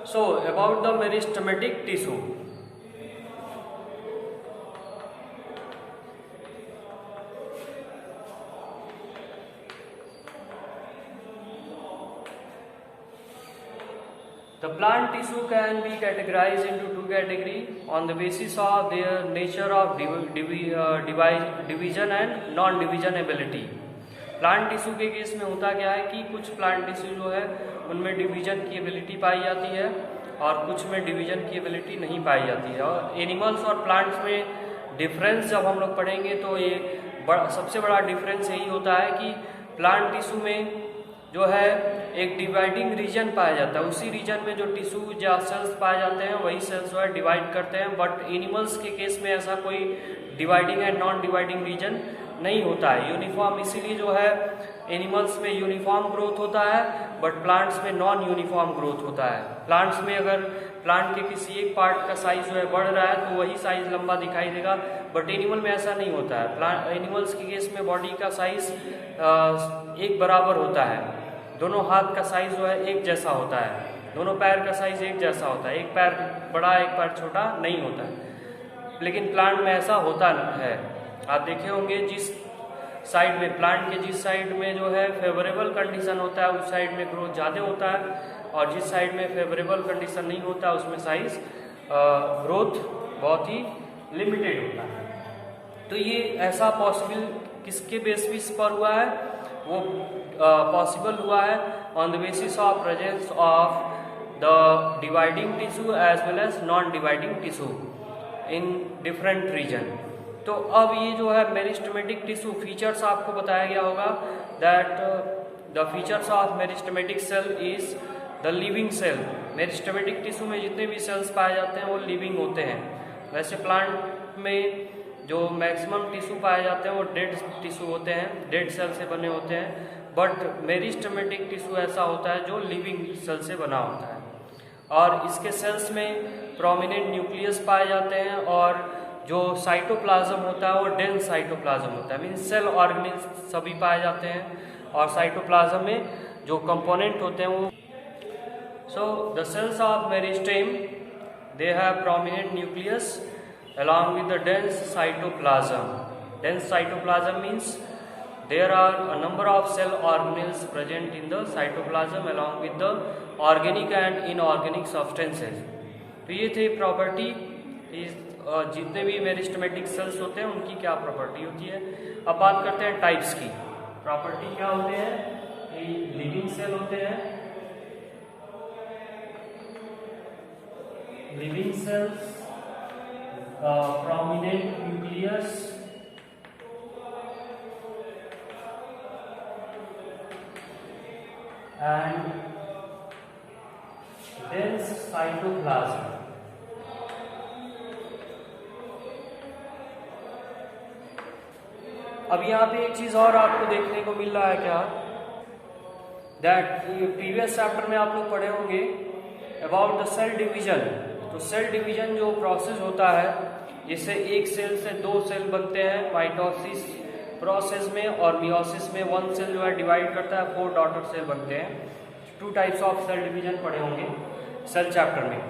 So about the meristematic tissue. The plant tissue can be categorized into two categories on the basis of their nature of division and non-division ability. Plant tissue के case में होता क्या है कि कुछ plant tissue जो है उनमें डिवीजन की एबिलिटी पाई जाती है और कुछ में डिवीजन की एबिलिटी नहीं पाई जाती है। और एनिमल्स और प्लांट्स में डिफरेंस जब हम लोग पढ़ेंगे तो ये सबसे बड़ा डिफरेंस यही होता है कि प्लांट टिश्यू में जो है एक डिवाइडिंग रीजन पाया जाता है, उसी रीजन में जो टिश्यू या सेल्स पाए जाते हैं वही सेल्स जो है डिवाइड करते हैं। बट एनिमल्स के केस में ऐसा कोई dividing and non dividing region नहीं होता है। यूनिफॉर्म इसीलिए जो है एनिमल्स में यूनिफॉर्म ग्रोथ होता है बट प्लांट्स में नॉन यूनिफॉर्म ग्रोथ होता है। प्लांट्स में अगर प्लांट के किसी एक पार्ट का साइज जो है बढ़ रहा है तो वही साइज लंबा दिखाई देगा, बट एनिमल में ऐसा नहीं होता है। एनिमल्स के केस में बॉडी का साइज एक बराबर होता है, दोनों हाथ का साइज जो है एक जैसा होता है, दोनों पैर का साइज एक जैसा होता है, एक पैर बड़ा एक पैर छोटा नहीं होता है। लेकिन प्लांट में ऐसा होता है। आप देखे होंगे जिस साइड में प्लांट के जिस साइड में जो है फेवरेबल कंडीशन होता है उस साइड में ग्रोथ ज़्यादा होता है, और जिस साइड में फेवरेबल कंडीशन नहीं होता उसमें साइज ग्रोथ बहुत ही लिमिटेड होता है। तो ये ऐसा पॉसिबल किसके बेसिस पर हुआ है? वो पॉसिबल हुआ है on the basis of presence of the dividing tissue as well as non dividing tissue in different region. तो अब ये जो है मेरिस्टेमेटिक टिश्यू फीचर्स आपको बताया गया होगा that the features of meristematic cell is the living cell. Meristematic tissue में जितने भी सेल्स पाए जाते हैं वो लिविंग होते हैं। वैसे प्लांट में जो मैक्सिमम टिश्यू पाए जाते हैं वो डेड टिश्यू होते हैं, डेड सेल से बने होते हैं, बट मेरिस्टेमेटिक टिश्यू ऐसा होता है जो लिविंग सेल से बना होता है। और इसके सेल्स में प्रोमिनेंट न्यूक्लियस पाए जाते हैं और जो साइटोप्लाज्म होता है वो डेंस साइटोप्लाज्म होता है, मीन्स सेल ऑर्गेनिल्स सभी पाए जाते हैं। और साइटोप्लाज्म में जो कंपोनेंट होते हैं वो the cells of meristem they have prominent nucleus along with the dense cytoplasm. Dense cytoplasm means there are a number of cell organelles present in the cytoplasm along with the organic and inorganic substances. तो ये थे property, जितने भी meristematic cells होते हैं उनकी क्या property होती है। अब बात करते हैं टाइप्स की। प्रॉपर्टी क्या होते हैं? लिविंग सेल होते हैं, living cells, prominent nucleus, and dense cytoplasm. अब यहाँ पे एक चीज और आपको देखने को मिल रहा है क्या, दैट प्रीवियस चैप्टर में आप लोग पढ़े होंगे अबाउट द सेल डिवीजन। तो सेल डिवीजन जो प्रोसेस होता है जिससे एक सेल से दो सेल बनते हैं माइटोसिस प्रोसेस में, और मियोसिस में वन सेल जो है डिवाइड करता है, 4 डॉटर सेल बनते हैं। 2 टाइप्स ऑफ सेल डिवीजन पढ़े होंगे सेल चैप्टर में।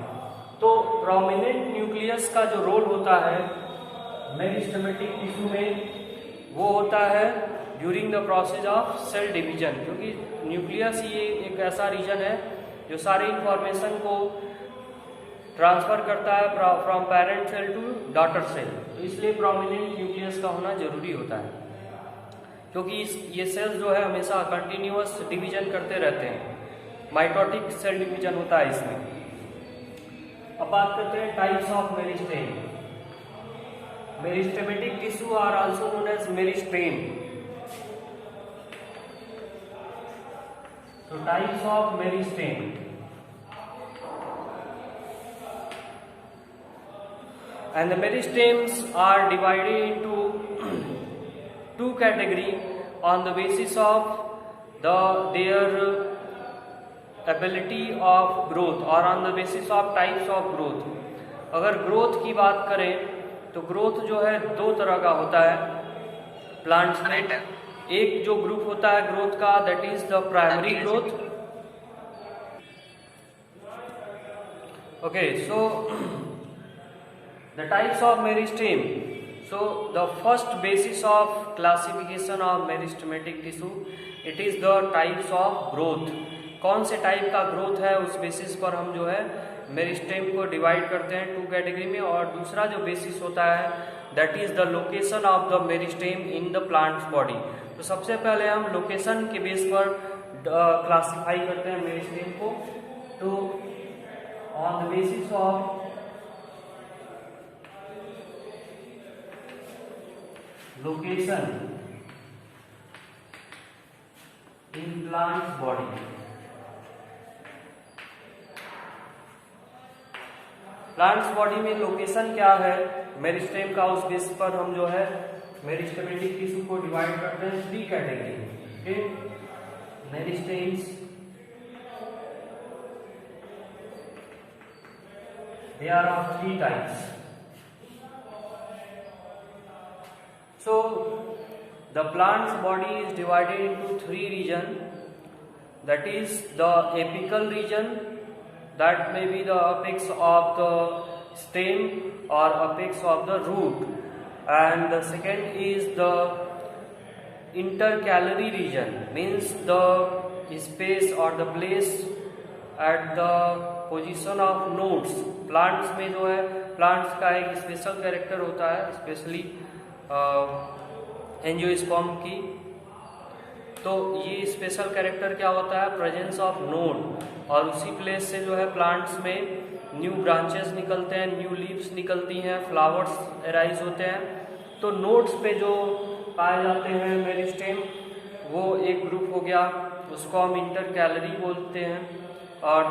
तो प्रोमिनेंट न्यूक्लियस का जो रोल होता है मेरिस्टेमेटिक टिश्यू में वो होता है during the process of cell division, क्योंकि न्यूक्लियस ये एक ऐसा रीजन है जो सारी इंफॉर्मेशन को ट्रांसफर करता है from parent cell to daughter cell. तो इसलिए प्रोमिनेंट न्यूक्लियस का होना जरूरी होता है, क्योंकि ये सेल्स जो है हमेशा कंटिन्यूअस डिवीजन करते रहते हैं। माइटोटिक सेल डिवीजन होता है इसमें। अब बात करते हैं types of meristem. Meristematic tissue are also known as meristem. तो types of meristem, and the meristems are divided into 2 categories on the basis of their ability of growth or on the basis of types of growth. अगर growth की बात करें तो growth जो है 2 तरह का होता है प्लांट्स में। एक जो ग्रुप होता है ग्रोथ का that is the primary growth, Okay, so the types of meristem. So the first basis of classification of meristematic tissue, it is the types of growth. कौन से टाइप का ग्रोथ है उस बेसिस पर हम जो है मेरिस्टेम को डिवाइड करते हैं 2 कैटेगरी में। और दूसरा जो बेसिस होता है that is the location of the meristem in the plants body. तो सबसे पहले हम लोकेशन के बेस पर क्लासिफाई करते हैं मेरिस्टेम को। तो on the basis of location in plants body, plants body में लोकेशन क्या है मेरिस्टेम का, उस बेस पर हम जो है मेरिस्टेमेटिक टिश्यू को डिवाइड करते हैं 3 कैटेगरी में। Meristems, they are of 3 types. So the plant's body is divided into 3 regions, that is the apical region, that may be the apex of the stem or apex of the root, and the second is the intercalary region, means the space or the place at the position of nodes. Plants में जो है plants का एक special character होता है, specially angiosperm की। तो ये स्पेशल कैरेक्टर क्या होता है, प्रेजेंस ऑफ नोड, और उसी प्लेस से जो है प्लांट्स में न्यू ब्रांचेस निकलते हैं, न्यू लीव्स निकलती हैं, फ्लावर्स अराइज होते हैं। तो नोड्स पे जो पाए जाते हैं मेरिस्टेम, वो एक ग्रुप हो गया, उसको हम इंटरकैलरी बोलते हैं। और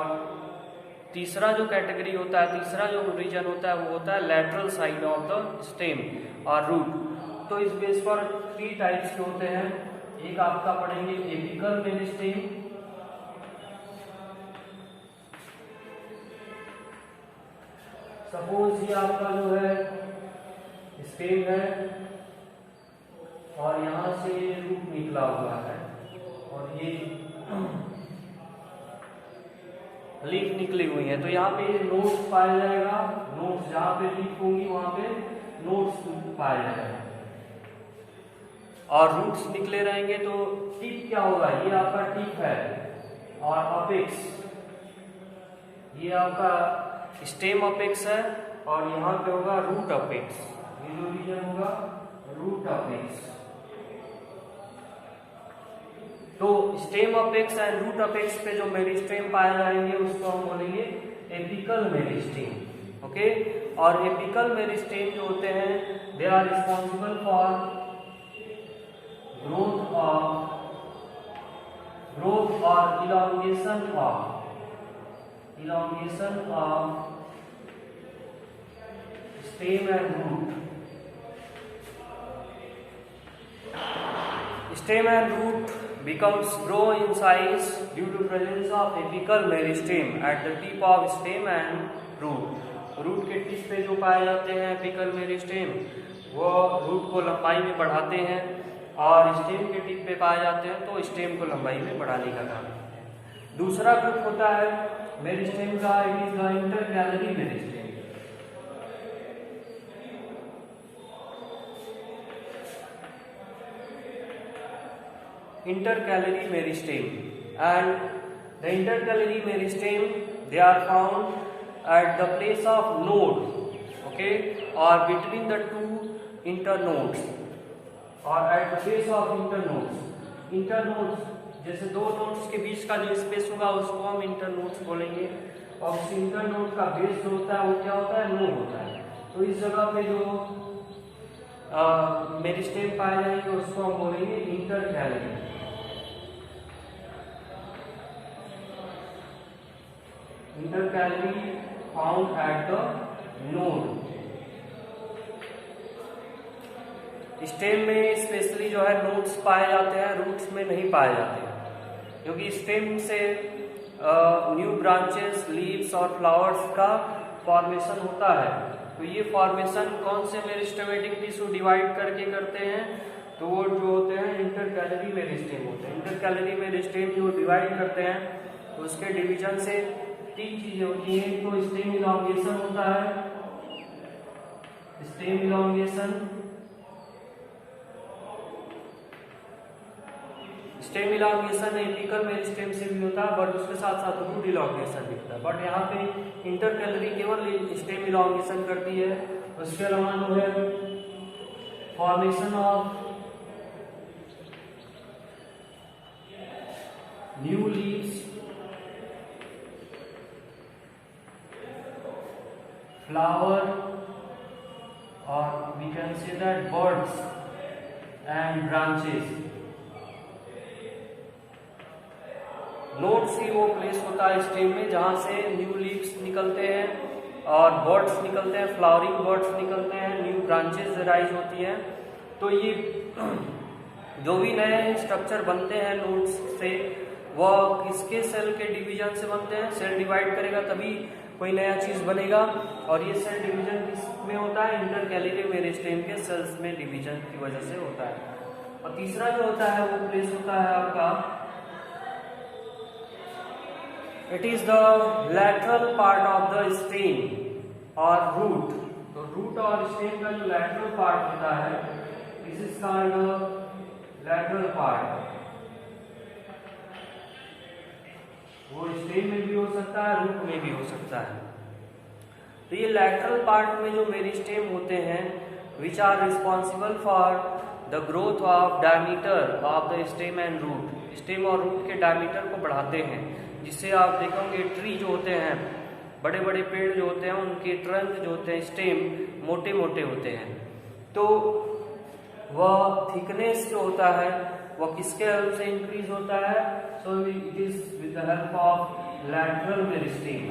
तीसरा जो कैटेगरी होता है, तीसरा जो रीजन होता है वो होता है lateral side of the stem और रूट। तो इस बेस पर 3 टाइप्स के होते हैं। एक आपका पढ़ेंगे एपिकल मेरिस्टेम, सपोज ये आपका जो है स्टेम है और यहां से रूट निकला हुआ है और ये लीफ निकली हुई है। तो यहाँ पे नोड्स पाया जाएगा, नोड्स जहां पे लीफ होंगी वहां पे नोड्स पाया जाएगा और रूट्स निकले रहेंगे। तो टिप क्या होगा, ये आपका टिप है और अपेक्स, ये आपका स्टेम अपेक्स है और यहाँ पे होगा रूट अपेक्स। ये जो रीजन होगा रूट अपेक्स। तो stem apex and root apex पे जो मेरिस्टेम पाए जाएंगे उसको हम बोलेंगे एपिकल मेरिस्टेम। ओके, और एपिकल मेरिस्टेम जो होते हैं they are responsible for growth और elongation of stem and root. Stem and root becomes grow in size due to presence of apical meristem at the tip of stem and root. Root के tip पे जो पाए जाते हैं apical meristem, वो root को लंबाई में बढ़ाते हैं, और स्टेम के टिप पे पाए जाते हैं तो स्टेम को लंबाई में बढ़ाने का काम। दूसरा ग्रुप होता है मेरिस्टेम का, it is the intercalary meristem. Intercalary meristem, and the intercalary meristem they are found at the place of node, okay, or between the 2 internodes or at the base of internodes. Internodes जैसे 2 nodes के बीच का जो space होगा उसको हम internodes बोलेंगे, और उस इंटरनोड का बेस जो होता है वो क्या होता है, नोड होता है। तो इस जगह पे जो मेरिस्टेम पाए जाएंगे उसको हम बोलेंगे intercalary. Intercalary found at the node. Stem में स्पेशली जो है नोड्स पाए जाते हैं, रूट्स में नहीं पाए जाते हैं, क्योंकि स्टेम से न्यू ब्रांचेस, लीव्स और फ्लावर्स का फॉर्मेशन होता है। तो ये फॉर्मेशन कौन से मेरिस्टेमेटिक टिश्यू डिवाइड करके करते हैं, तो वो जो होते हैं इंटरकैलरी मेरिस्टेम होते हैं। इंटरकैलरी मेरिस्टेम जो डिवाइड करते हैं तो उसके डिवीजन से तीन चीजें होती हैं। तो स्टेम इलॉन्गेशन होता है, stem elongation, stem elongation apical meristem से भी होता है, बट उसके साथ साथ रूट इलॉन्गेशन भी होता है। बट यहाँ पे इंटरकैलरी केवल स्टेम इलॉन्गेशन करती है। उसके अलावा जो है formation of new leaves, flower, or we can say that buds and branches. Node सी वो प्लेस होता है स्टेम में जहां से न्यू लीव्स निकलते हैं और बर्ड्स निकलते हैं, फ्लावरिंग बर्ड्स निकलते हैं, न्यू ब्रांचेस राइज होती हैं। तो ये जो भी नए स्ट्रक्चर बनते हैं नोड्स से, वह किसके सेल के डिवीजन से बनते हैं? सेल डिवाइड करेगा तभी कोई नया चीज बनेगा। और ये सेल डिवीजन किस में होता है? इंटरकैलरी मेरिस्टेम के सेल्स में डिवीजन की वजह से होता है। और तीसरा जो होता है वो प्लेस होता है आपका, it is the lateral part of the stem और रूट। तो रूट और स्टेम का जो लैटरल पार्ट होता है, this is called lateral part. वो स्टेम में भी हो सकता है, रूट में भी हो सकता है। तो ये लैटरल पार्ट में जो मेरिस्टेम होते हैं, which are responsible for the growth of diameter of the stem and root. Stem और रूट के डायमीटर को बढ़ाते हैं, जिससे आप देखोगे ट्री जो होते हैं, बड़े बड़े पेड़ जो होते हैं, उनके ट्रंक जो होते हैं, स्टेम मोटे मोटे होते हैं। तो वह थिकनेस जो होता है वह किसके हेल्प से इंक्रीज होता है? So it is with the help of lateral meristem.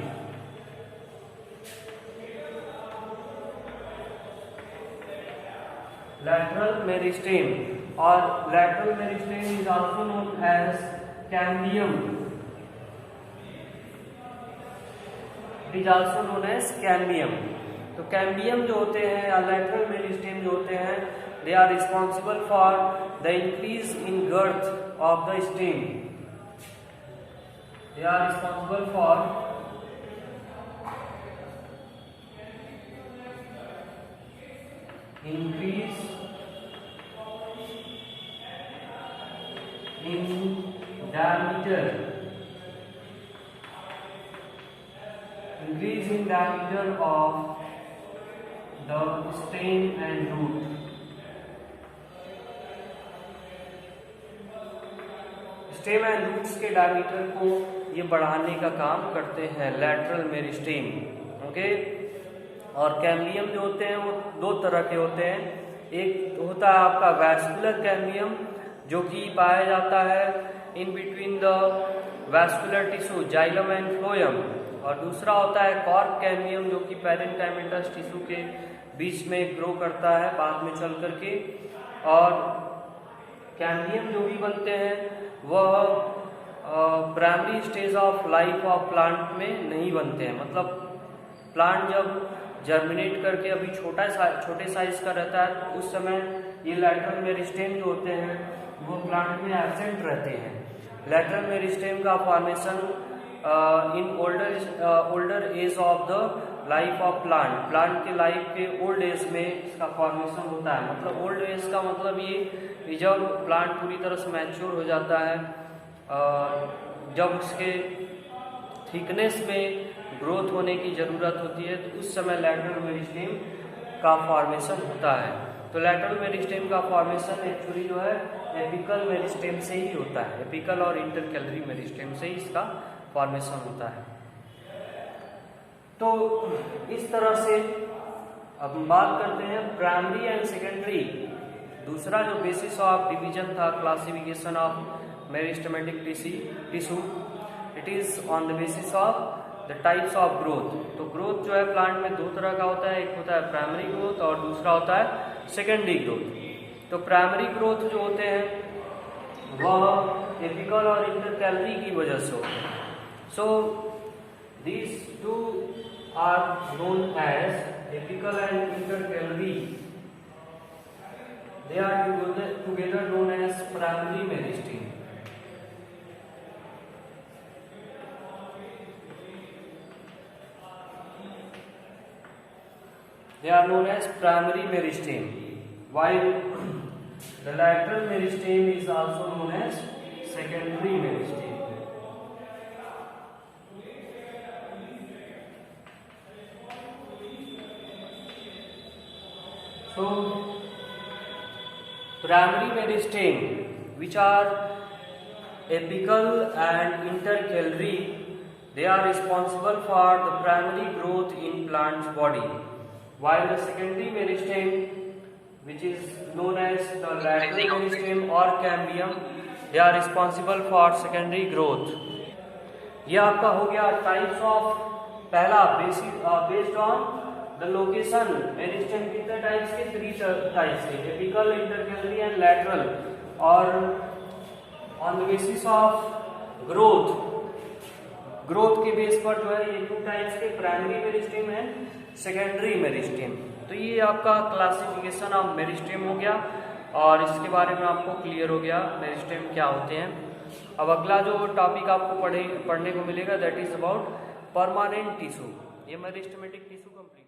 Lateral meristem, और lateral meristem is also known as cambium. It is also known as cambium. तो कैम्बियम जो होते हैं या लैटरल मेरिस्टेम जो होते हैं, they are responsible for the increase in girth of the stem. They are responsible for increase in diameter, increase in diameter of the stem and root. Stem and roots के diameter को ये बढ़ाने का काम करते हैं लैटरल मेरिस्टेम। ओके। और cambium जो होते हैं वो दो तरह के होते हैं। एक होता है आपका वैस्कुलर कैम्बियम, जो कि पाया जाता है in between the vascular tissue xylem and phloem, और दूसरा होता है कॉर्क कैम्बियम, जो कि पैरेन्काइमेटस टिश्यू के बीच में ग्रो करता है बाद में चल करके। और कैम्बियम जो भी बनते हैं वह primary stage of life of plant में नहीं बनते हैं। मतलब प्लांट जब जर्मिनेट करके अभी छोटे साइज का रहता है, तो उस समय ये लैटरल मेरिस्टेम जो होते हैं वो प्लांट में एब्सेंट रहते हैं। लैटरल मेरिस्टेम का formation in older age of the life of plant के लाइफ के ओल्ड एज में इसका फॉर्मेशन होता है। मतलब ओल्ड एज का मतलब ये जब प्लांट पूरी तरह से मैच्योर हो जाता है, जब उसके थिकनेस में ग्रोथ होने की ज़रूरत होती है, तो उस समय लैटरल मेरिस्टेम का फॉर्मेशन होता है। तो लैटरल मेरिस्टेम का फॉर्मेशन एक्चुअली जो है एपिकल मेरिस्टेम से ही होता है। एपिकल और इंटरकैलरी मेरिस्टेम से ही इसका फॉर्मेशन होता है। तो इस तरह से अब हम बात करते हैं प्राइमरी एंड सेकेंडरी। दूसरा जो बेसिस ऑफ डिवीजन था classification of meristematic tissue, it is on the basis of the types of growth. तो ग्रोथ जो है प्लांट में दो तरह का होता है, एक होता है प्राइमरी ग्रोथ और दूसरा होता है सेकेंडरी ग्रोथ। तो प्राइमरी ग्रोथ जो होते हैं वह एपिकल और इंटरकैलरी की वजह से होते हैं। So these two are known as apical and intercalary. They are together known as primary meristem. they are known as primary meristem, while the lateral meristem is also known as secondary meristem. So primary meristem, which are apical and intercalary, they are responsible for the primary growth in plant's body, while the secondary meristem, which is known as the lateral meristem or cambium, they are responsible for secondary growth. ये आपका हो गया types of पहला based on the location meristem कितने types के 3 types के apical intercalary and lateral और on the basis of growth के बेस पर जो है ये 2 टाइप्स के primary meristem and secondary meristem. तो ये आपका क्लासिफिकेशन ऑफ मेरिस्टेम हो गया और इसके बारे में आपको क्लियर हो गया मेरिस्टेम क्या होते हैं। अब अगला जो टॉपिक आपको पढ़ने को मिलेगा that is about permanent tissue. ये मेरिस्टेमेटिक टिश्यू कंप्लीट